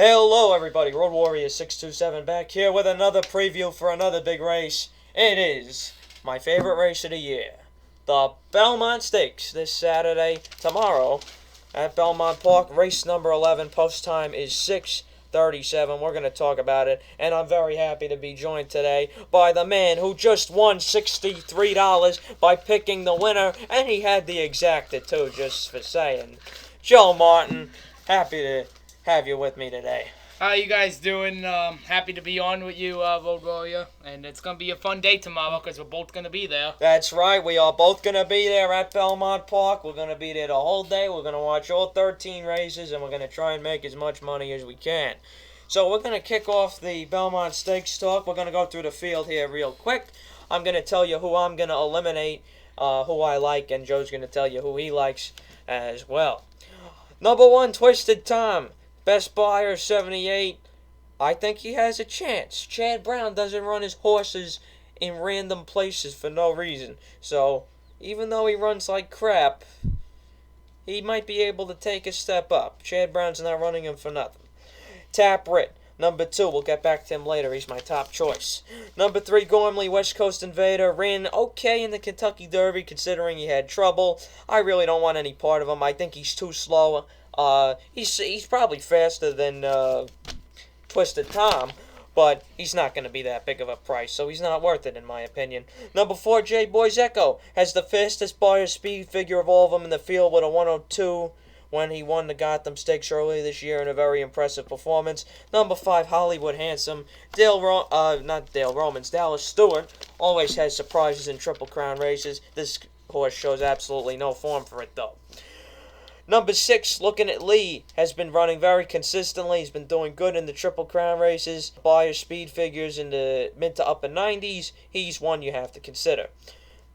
Hello everybody, Road Warrior 627 back here with another preview for another big race. It is my favorite race of the year, the Belmont Stakes, this Saturday, tomorrow, at Belmont Park. Race number 11, post time is 6:37. We're going to talk about it, and I'm very happy to be joined today by the man who just won $63 by picking the winner, and he had the exacta too, just for saying. Joe Martin, happy to have you with me today. How you guys doing? Happy to be on with you, Road Warrior. And it's going to be a fun day tomorrow because we're both going to be there. That's right. We are both going to be there at Belmont Park. We're going to be there the whole day. We're going to watch all 13 races, and we're going to try and make as much money as we can. So we're going to kick off the Belmont Stakes talk. We're going to go through the field here real quick. I'm going to tell you who I'm going to eliminate, who I like, and Joe's going to tell you who he likes as well. Number 1, Twisted Tom. Best buyer, 78. I think he has a chance. Chad Brown doesn't run his horses in random places for no reason. So, even though he runs like crap, he might be able to take a step up. Chad Brown's not running him for nothing. Tapwrit, number 2. We'll get back to him later. He's my top choice. Number 3, Gormley, West Coast Invader. Ran okay in the Kentucky Derby considering he had trouble. I really don't want any part of him. I think he's too slow. He's probably faster than Twisted Tom, but he's not going to be that big of a price, so he's not worth it in my opinion. Number 4, J Boys Echo, has the fastest buyer speed figure of all of them in the field with a 102 when he won the Gotham Stakes earlier this year in a very impressive performance. Number 5, Hollywood Handsome, Dallas Stewart, always has surprises in Triple Crown races. This horse shows absolutely no form for it though. Number 6, Looking at Lee, has been running very consistently. He's been doing good in the Triple Crown races. Buyer speed figures in the mid to upper 90s. He's one you have to consider.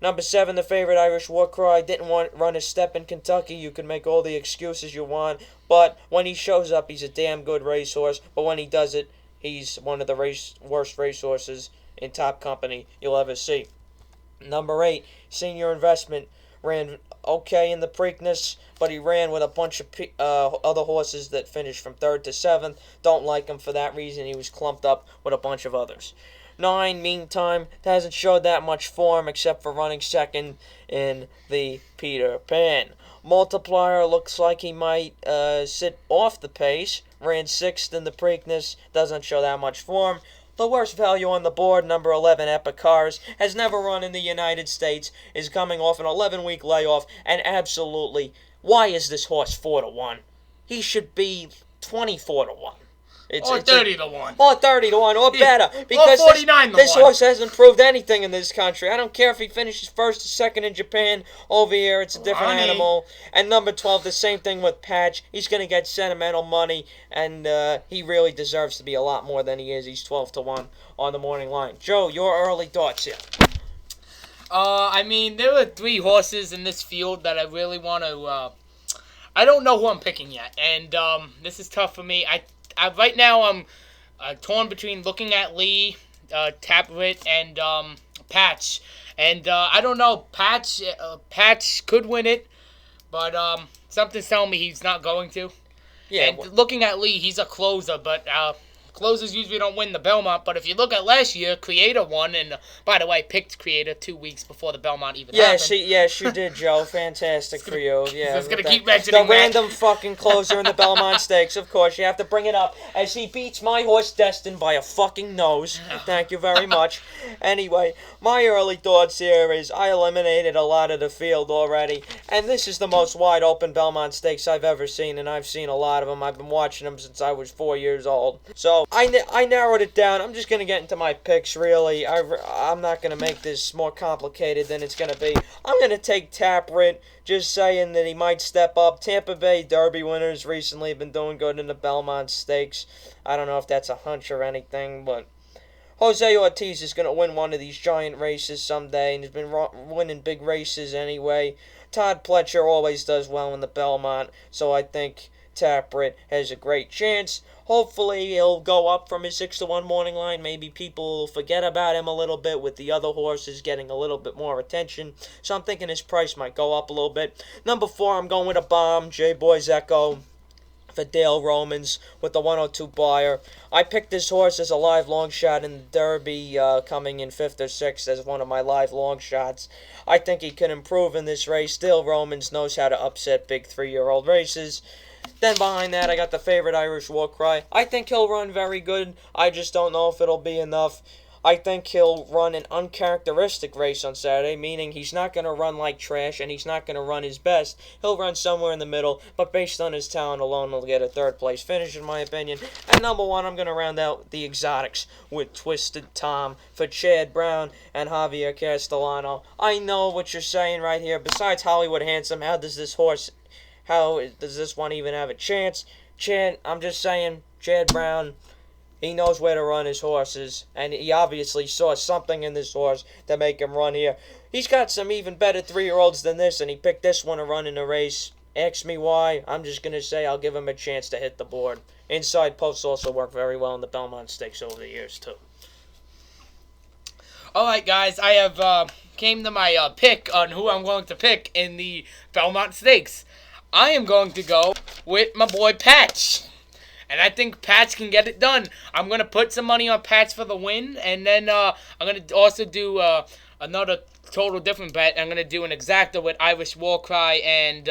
Number 7, the favorite Irish Warcry, didn't run his step in Kentucky. You can make all the excuses you want, but when he shows up, he's a damn good racehorse. But when he does it, he's one of the worst racehorses in top company you'll ever see. Number 8, Senior Investment, ran okay in the Preakness, but he ran with a bunch of other horses that finished from 3rd to 7th. Don't like him for that reason. He was clumped up with a bunch of others. 9, Meantime, hasn't showed that much form except for running second in the Peter Pan. Multiplier looks like he might sit off the pace. Ran 6th in the Preakness, doesn't show that much form. The worst value on the board, number 11, Epicars, has never run in the United States, is coming off an 11-week layoff, and absolutely, why is this horse 4-1? He should be 24-1. Or 30-1. Or 30-1, or better. Because or 49-1. This horse hasn't proved anything in this country. I don't care if he finishes 1st or 2nd in Japan. Over here, it's a different animal. And number 12, the same thing with Patch. He's going to get sentimental money, and he really deserves to be a lot more than he is. He's 12-1 on the morning line. Joe, your early thoughts here. There are 3 horses in this field that I really want to... I don't know who I'm picking yet, and this is tough for me. Right now, I'm torn between Looking at Lee, Tapwrit, and Patch. And I don't know, Patch could win it, but something's telling me he's not going to. Yeah. And Looking at Lee, he's a closer, but closers usually don't win the Belmont. But if you look at last year, Creator won, and by the way, picked Creator 2 weeks before the Belmont even happened. Yes, you did, Joe. Fantastic for you. Yeah, just gonna keep mentioning the random fucking closer in the Belmont Stakes. Of course, you have to bring it up as he beats my horse Destin by a fucking nose. Thank you very much. Anyway, my early thoughts here is I eliminated a lot of the field already, and this is the most wide open Belmont Stakes I've ever seen, and I've seen a lot of them. I've been watching them since I was 4 years old. So I narrowed it down. I'm just going to get into my picks, really. I'm not going to make this more complicated than it's going to be. I'm going to take Tapwrit, just saying that he might step up. Tampa Bay Derby winners recently have been doing good in the Belmont Stakes. I don't know if that's a hunch or anything, but Jose Ortiz is going to win one of these giant races someday, and he's been winning big races anyway. Todd Pletcher always does well in the Belmont, so I think Tapwrit has a great chance. Hopefully he'll go up from his 6-1 morning line. Maybe people will forget about him a little bit with the other horses getting a little bit more attention. So I'm thinking his price might go up a little bit. Number 4, I'm going with a bomb, J Boys Echo. for Dale Romans with the 102 buyer. I picked this horse as a live long shot in the Derby, coming in 5th or 6th as one of my live long shots. I think he can improve in this race. Dale Romans knows how to upset big 3-year-old races. Then behind that, I got the favorite Irish War Cry. I think he'll run very good. I just don't know if it'll be enough. I think he'll run an uncharacteristic race on Saturday, meaning he's not going to run like trash and he's not going to run his best. He'll run somewhere in the middle, but based on his talent alone, he'll get a 3rd place finish, in my opinion. And number 1, I'm going to round out the exotics with Twisted Tom for Chad Brown and Javier Castellano. I know what you're saying right here. Besides Hollywood Handsome, how does this one even have a chance? Chad, I'm just saying, Chad Brown, he knows where to run his horses, and he obviously saw something in this horse to make him run here. He's got some even better 3-year-olds than this, and he picked this one to run in the race. Ask me why. I'm just going to say I'll give him a chance to hit the board. Inside posts also work very well in the Belmont Stakes over the years, too. Alright, guys, I have came to my pick on who I'm going to pick in the Belmont Stakes. I am going to go with my boy Patch. And I think Patch can get it done. I'm going to put some money on Patch for the win. And then I'm going to also do another total different bet. I'm going to do an exacta with Irish War Cry and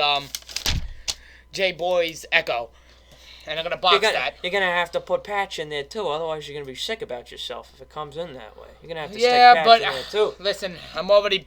J-Boy's Echo. And I'm going to box that. You're going to have to put Patch in there, too. Otherwise, you're going to be sick about yourself if it comes in that way. You're going to have to stick Patch in there, too. Listen, I'm already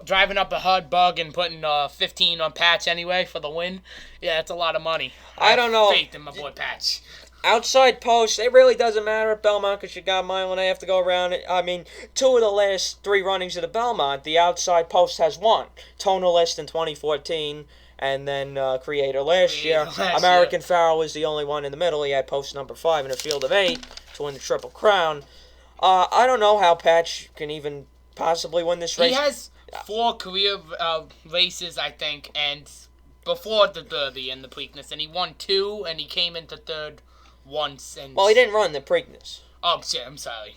driving up a hard bug and putting 15 on Patch anyway for the win. Yeah, that's a lot of money. I don't know. Faith in my boy Patch. Outside posts, it really doesn't matter at Belmont because you got a mile and a half to go around it. I mean, 2 of the last 3 runnings of the Belmont, the outside post has won. Tonalist in 2014, and then Creator last year. American Pharaoh was the only one in the middle. He had post number 5 in a field of 8 to win the Triple Crown. I don't know how Patch can even possibly win this race. He has 4 career races, I think, and before the Derby and the Preakness, and he won 2, and he came into 3rd once. And well, he didn't run the Preakness. Oh, shit, I'm sorry.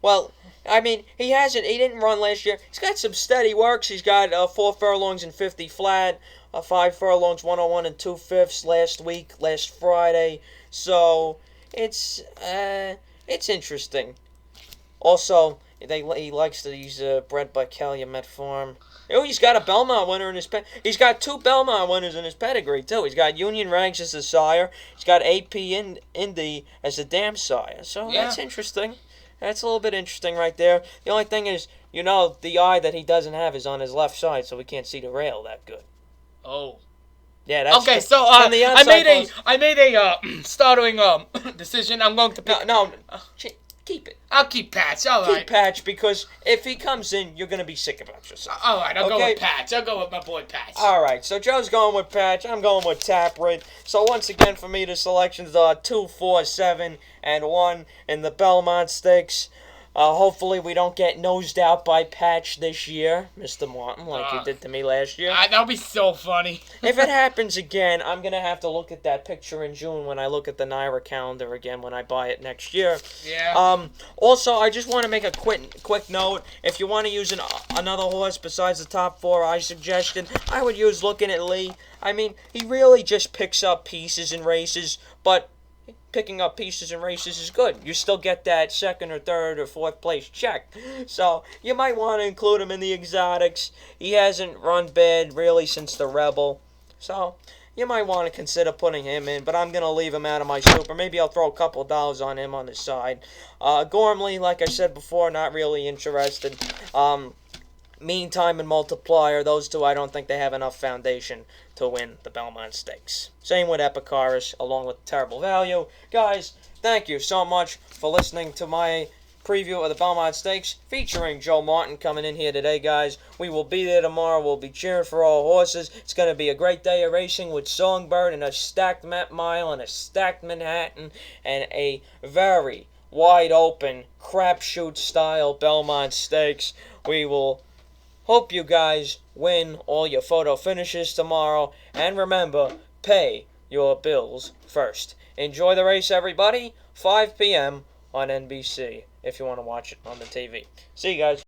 Well, I mean, he didn't run last year. He's got some steady works. He's got 4 furlongs and 50 flat, 5 furlongs, 101 and 2/5 last Friday. So, it's interesting. Also, he likes these bred by Calumet Farm. Oh, he's got a Belmont winner in his He's got 2 Belmont winners in his pedigree too. He's got Union Ranks as the sire. He's got AP Indy as the dam sire. So yeah, that's interesting. That's a little bit interesting right there. The only thing is, the eye that he doesn't have is on his left side, so we can't see the rail that good. Oh. Yeah, that's okay. So I made a startling decision. I'm going to pick. No. Keep it. I'll keep Patch. All right. Keep Patch, because if he comes in, you're going to be sick about yourself. All right, I'll go with Patch. I'll go with my boy Patch. All right, so Joe's going with Patch. I'm going with Taproot. So once again, for me, the selections are 2, 4, 7, and 1 in the Belmont Stakes. Hopefully we don't get nosed out by Patch this year, Mr. Martin, like you did to me last year. That'll be so funny. If it happens again, I'm going to have to look at that picture in June when I look at the Naira calendar again when I buy it next year. Yeah. Also, I just want to make a quick note. If you want to use another horse besides the top 4 I suggested, I would use Looking at Lee. I mean, he really just picks up pieces in races, but picking up pieces in races is good. You still get that 2nd or 3rd or 4th place check. So, you might want to include him in the exotics. He hasn't run bad, really, since the Rebel. So, you might want to consider putting him in, but I'm going to leave him out of my super. Maybe I'll throw a couple of dollars on him on the side. Gormley, like I said before, not really interested. Meantime and Multiplier, those 2, I don't think they have enough foundation to win the Belmont Stakes. Same with Epicaris, along with Terrible Value. Guys, thank you so much for listening to my preview of the Belmont Stakes, featuring Joe Martin coming in here today, guys. We will be there tomorrow. We'll be cheering for all horses. It's going to be a great day of racing with Songbird and a stacked Met Mile and a stacked Manhattan and a very wide open crapshoot style Belmont Stakes. We will hope you guys win all your photo finishes tomorrow. And remember, pay your bills first. Enjoy the race, everybody. 5 p.m. on NBC if you want to watch it on the TV. See you guys.